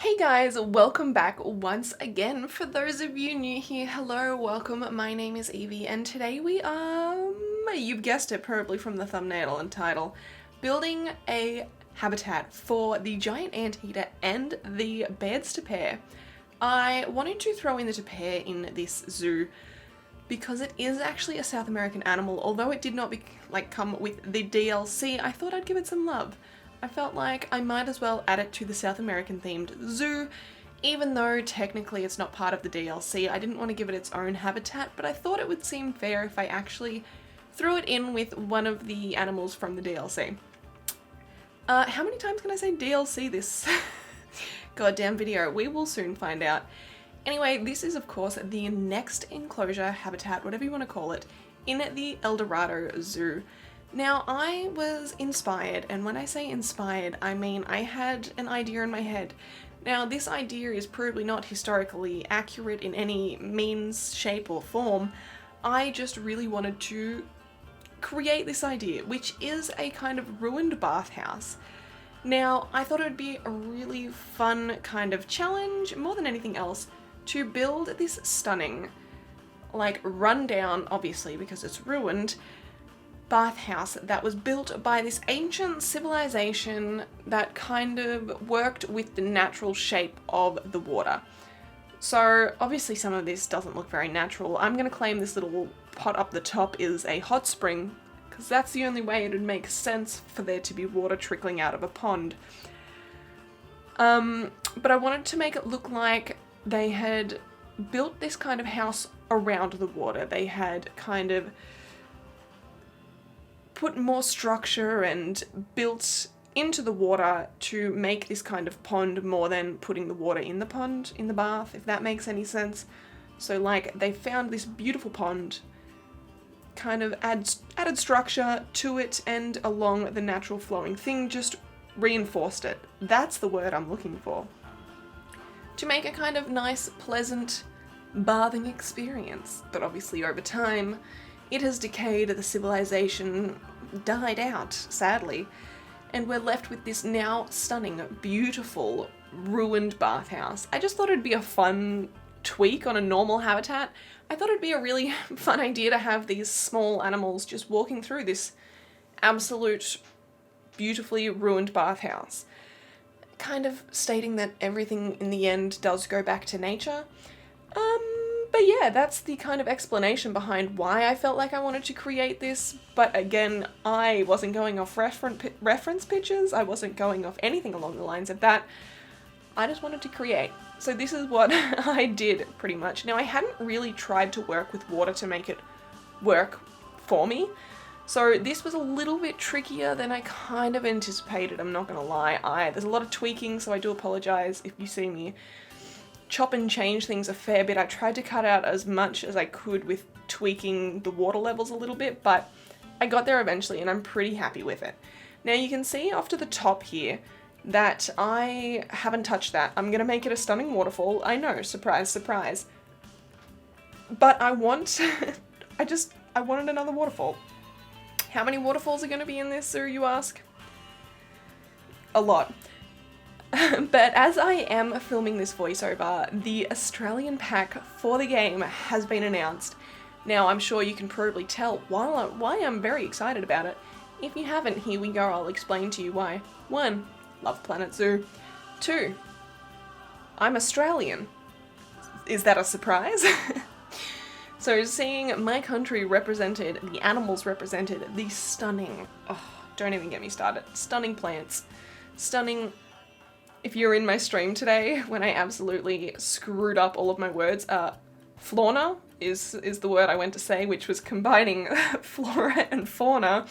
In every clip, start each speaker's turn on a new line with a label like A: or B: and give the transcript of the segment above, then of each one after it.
A: Hey guys, welcome back once again. For those of you new here, hello, welcome. My name is Evie and today we are, you've guessed it probably from the thumbnail and title, building a habitat for the giant anteater and the Pt.3 tapir. I wanted to throw in the tapir in this zoo because it is actually a South American animal. Although it did not come with the DLC, I thought I'd give it some love. I felt like I might as well add it to the South American themed zoo, even though technically it's not part of the DLC. I didn't want to give it its own habitat, but I thought it would seem fair if I actually threw it in with one of the animals from the DLC. How many times can I say DLC this goddamn video? We will soon find out. Anyway, this is of course the next enclosure, habitat, whatever you want to call it, in the Dorado Zoo. Now, I was inspired, and when I say inspired, I mean I had an idea in my head. Now, this idea is probably not historically accurate in any means, shape, or form. I just really wanted to create this idea, which is a kind of ruined bathhouse. Now, I thought it would be a really fun kind of challenge, more than anything else, to build this stunning, rundown, obviously, because it's ruined, bathhouse that was built by this ancient civilization that kind of worked with the natural shape of the water. So obviously some of this doesn't look very natural. I'm going to claim this little pot up the top is a hot spring because that's the only way it would make sense for there to be water trickling out of a pond. But I wanted to make it look like they had built this kind of house around the water. They had kind of put more structure and built into the water to make this kind of pond more than putting the water in the pond, in the bath, if that makes any sense. So they found this beautiful pond, kind of added structure to it, and along the natural flowing thing, just reinforced it. That's the word I'm looking for. To make a kind of nice, pleasant bathing experience. But obviously over time, it has decayed, the civilization died out, sadly, and we're left with this now stunning, beautiful, ruined bathhouse. I just thought it'd be a fun tweak on a normal habitat. I thought it'd be a really fun idea to have these small animals just walking through this absolute, beautifully ruined bathhouse. Kind of stating that everything in the end does go back to nature. But yeah, that's the kind of explanation behind why I felt like I wanted to create this. But again, I wasn't going off reference pictures. I wasn't going off anything along the lines of that. I just wanted to create. So this is what I did pretty much. Now, I hadn't really tried to work with water to make it work for me. So this was a little bit trickier than I kind of anticipated, I'm not gonna lie. There's a lot of tweaking, so I do apologize if you see me chop and change things a fair bit. I tried to cut out as much as I could with tweaking the water levels a little bit, but I got there eventually and I'm pretty happy with it. Now you can see off to the top here that I haven't touched that. I'm gonna make it a stunning waterfall. I know, surprise, surprise. But I wanted another waterfall. How many waterfalls are gonna be in this zoo, you ask? A lot. But as I am filming this voiceover, the Australian pack for the game has been announced. Now, I'm sure you can probably tell why I'm very excited about it. If you haven't, here we go, I'll explain to you why. 1. Love Planet Zoo. 2. I'm Australian. Is that a surprise? So seeing my country represented, the animals represented, the stunning, don't even get me started, stunning plants, stunning. If you're in my stream today, when I absolutely screwed up all of my words, fauna is the word I went to say, which was combining flora and fauna.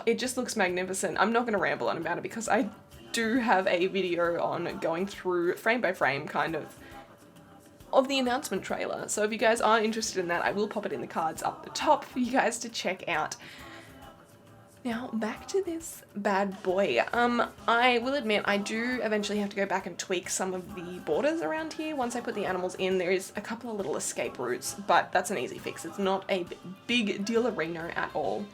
A: It just looks magnificent. I'm not going to ramble on about it because I do have a video on going through frame by frame kind of the announcement trailer. So if you guys are interested in that, I will pop it in the cards up the top for you guys to check out. Now, back to this bad boy. I will admit I do eventually have to go back and tweak some of the borders around here. Once I put the animals in, there is a couple of little escape routes, but that's an easy fix. It's not a big deal arena at all.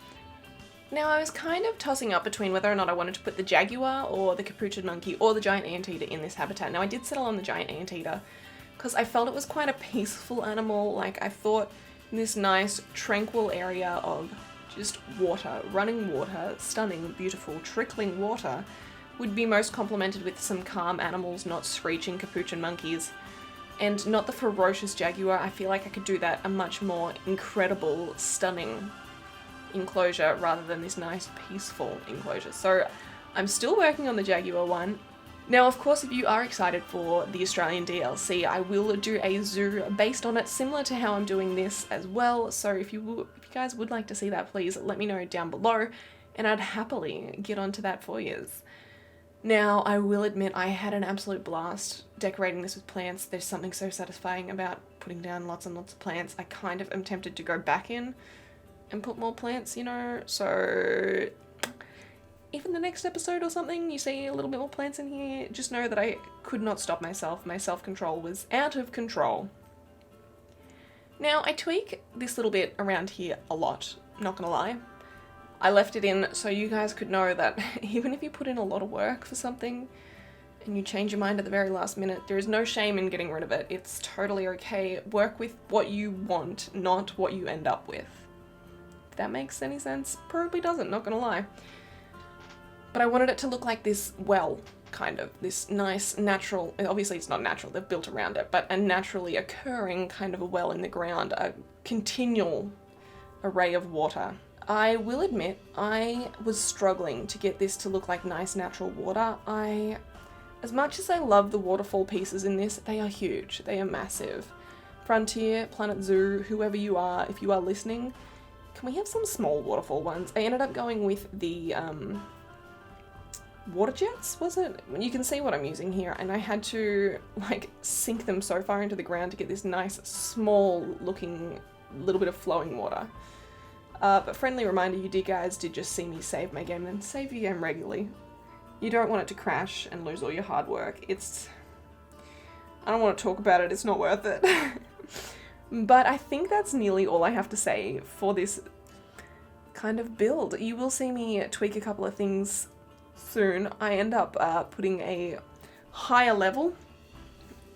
A: Now I was kind of tossing up between whether or not I wanted to put the jaguar or the capuchin monkey or the giant anteater in this habitat. Now I did settle on the giant anteater because I felt it was quite a peaceful animal. Like, I thought this nice tranquil area of just water, running water, stunning, beautiful, trickling water would be most complemented with some calm animals, not screeching capuchin monkeys, and not the ferocious jaguar. I feel like I could do that a much more incredible, stunning enclosure rather than this nice peaceful enclosure. So I'm still working on the jaguar one. Now, of course, if you are excited for the Australian DLC, I will do a zoo based on it, similar to how I'm doing this as well. So if you guys would like to see that, please let me know down below, and I'd happily get onto that for you. Now, I will admit I had an absolute blast decorating this with plants. There's something so satisfying about putting down lots and lots of plants. I kind of am tempted to go back in and put more plants, you know, so if in the next episode or something you see a little bit more plants in here, just know that I could not stop myself. My self-control was out of control. Now, I tweak this little bit around here a lot, not gonna lie. I left it in so you guys could know that even if you put in a lot of work for something and you change your mind at the very last minute, there is no shame in getting rid of it. It's totally okay. Work with what you want, not what you end up with. If that makes any sense. Probably doesn't, not gonna lie. But I wanted it to look like this well, kind of. This nice, natural, obviously it's not natural, they've built around it, but a naturally occurring kind of a well in the ground, a continual array of water. I will admit, I was struggling to get this to look like nice natural water. As much as I love the waterfall pieces in this, they are huge, they are massive. Frontier, Planet Zoo, whoever you are, if you are listening, can we have some small waterfall ones? I ended up going with the, water jets, was it? You can see what I'm using here, and I had to like sink them so far into the ground to get this nice small looking little bit of flowing water. But friendly reminder, you guys did just see me save my game, then save your game regularly. You don't want it to crash and lose all your hard work. I don't want to talk about it, it's not worth it. But I think that's nearly all I have to say for this kind of build. You will see me tweak a couple of things soon. I end up putting a higher level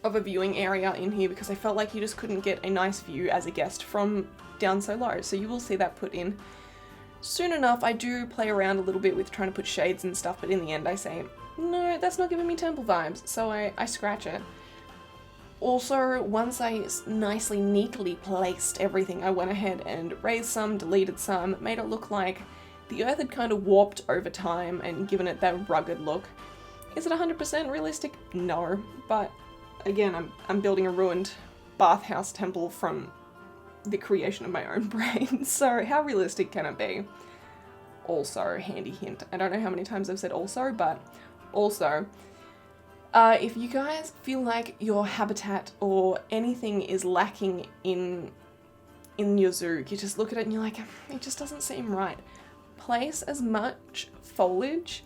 A: of a viewing area in here because I felt like you just couldn't get a nice view as a guest from down so low. So you will see that put in soon enough. I do play around a little bit with trying to put shades and stuff, but in the end I say, no, that's not giving me temple vibes, so I scratch it. Also, once I nicely, neatly placed everything, I went ahead and raised some, deleted some, made it look like the earth had kind of warped over time and given it that rugged look. Is it 100% realistic? No, but again, I'm building a ruined bathhouse temple from the creation of my own brain, so how realistic can it be? Also, handy hint, I don't know how many times I've said also, but also, if you guys feel like your habitat or anything is lacking in your zoo, you just look at it and you're like, it just doesn't seem right. Place as much foliage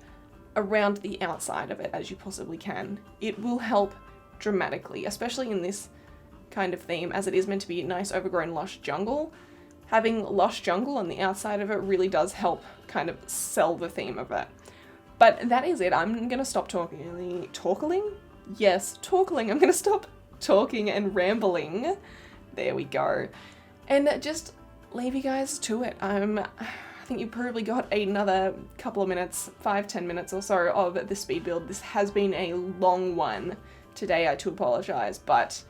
A: around the outside of it as you possibly can. It will help dramatically, especially in this kind of theme, as it is meant to be nice overgrown lush jungle. Having lush jungle on the outside of it really does help kind of sell the theme of it. But that is it. I'm gonna stop talking. Yes, talking. I'm gonna stop talking and rambling. There we go. And just leave you guys to it. I think you probably got another couple of minutes, 5-10 minutes or so of the speed build. This has been a long one today, I do apologize, but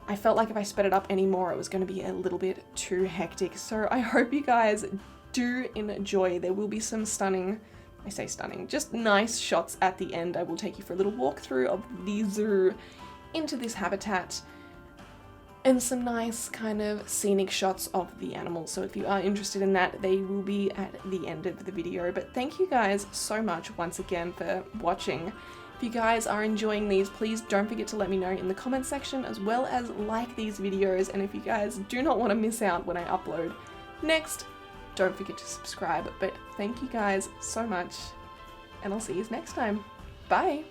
A: I felt like if I sped it up anymore, it was going to be a little bit too hectic. So I hope you guys do enjoy. There will be some stunning, I say stunning, just nice shots at the end. I will take you for a little walkthrough of the zoo into this habitat and some nice kind of scenic shots of the animals. So if you are interested in that, they will be at the end of the video. But thank you guys so much once again for watching. If you guys are enjoying these, please don't forget to let me know in the comment section, as well as like these videos. And if you guys do not want to miss out when I upload next, don't forget to subscribe. But thank you guys so much, and I'll see you next time. Bye!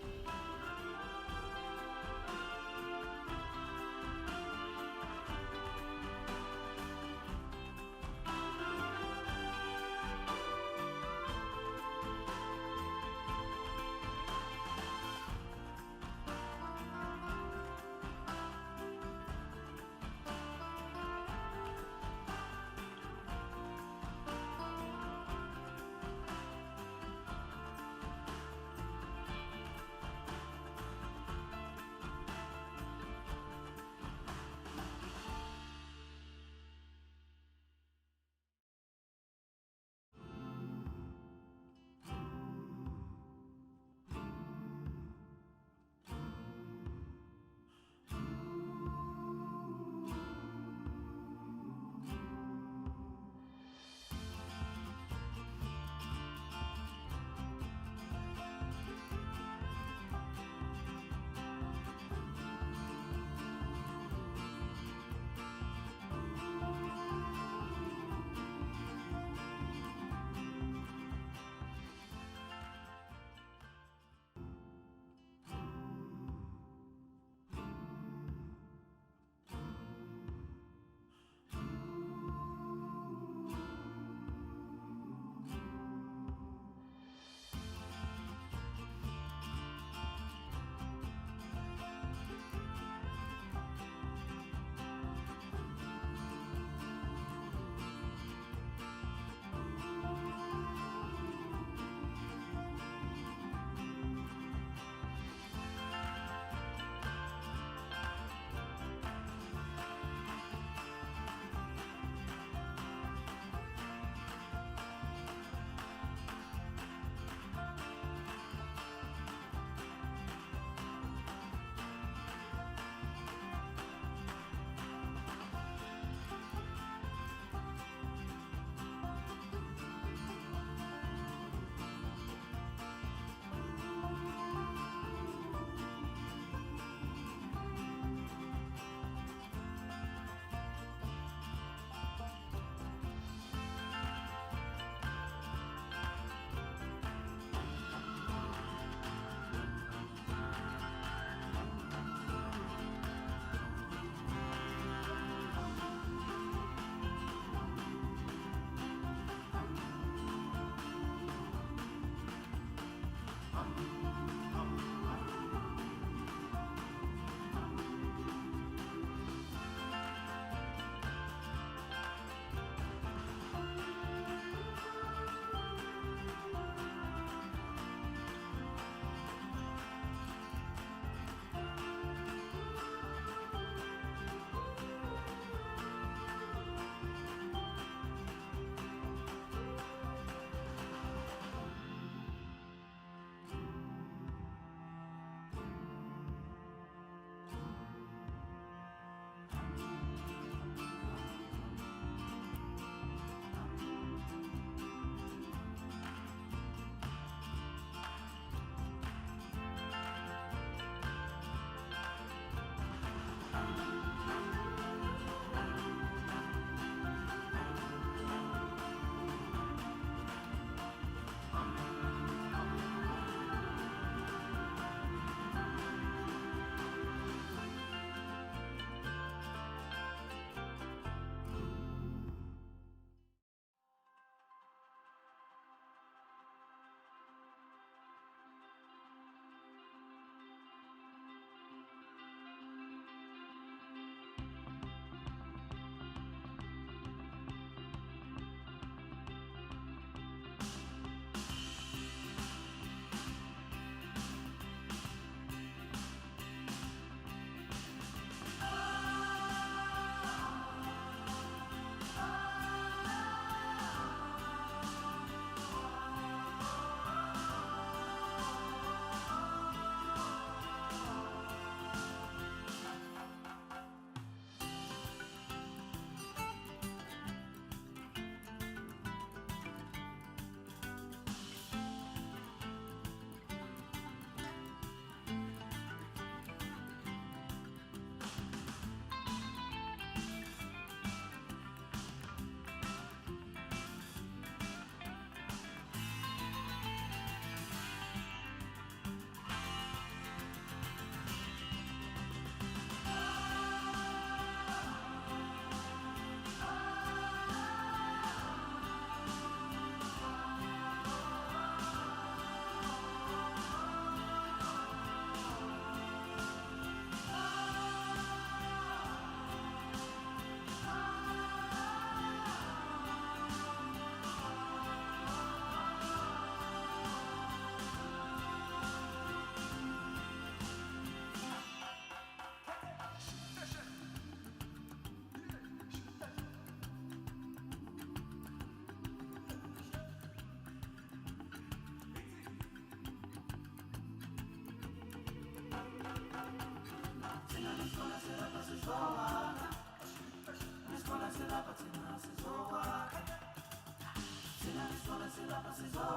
B: till opposites war.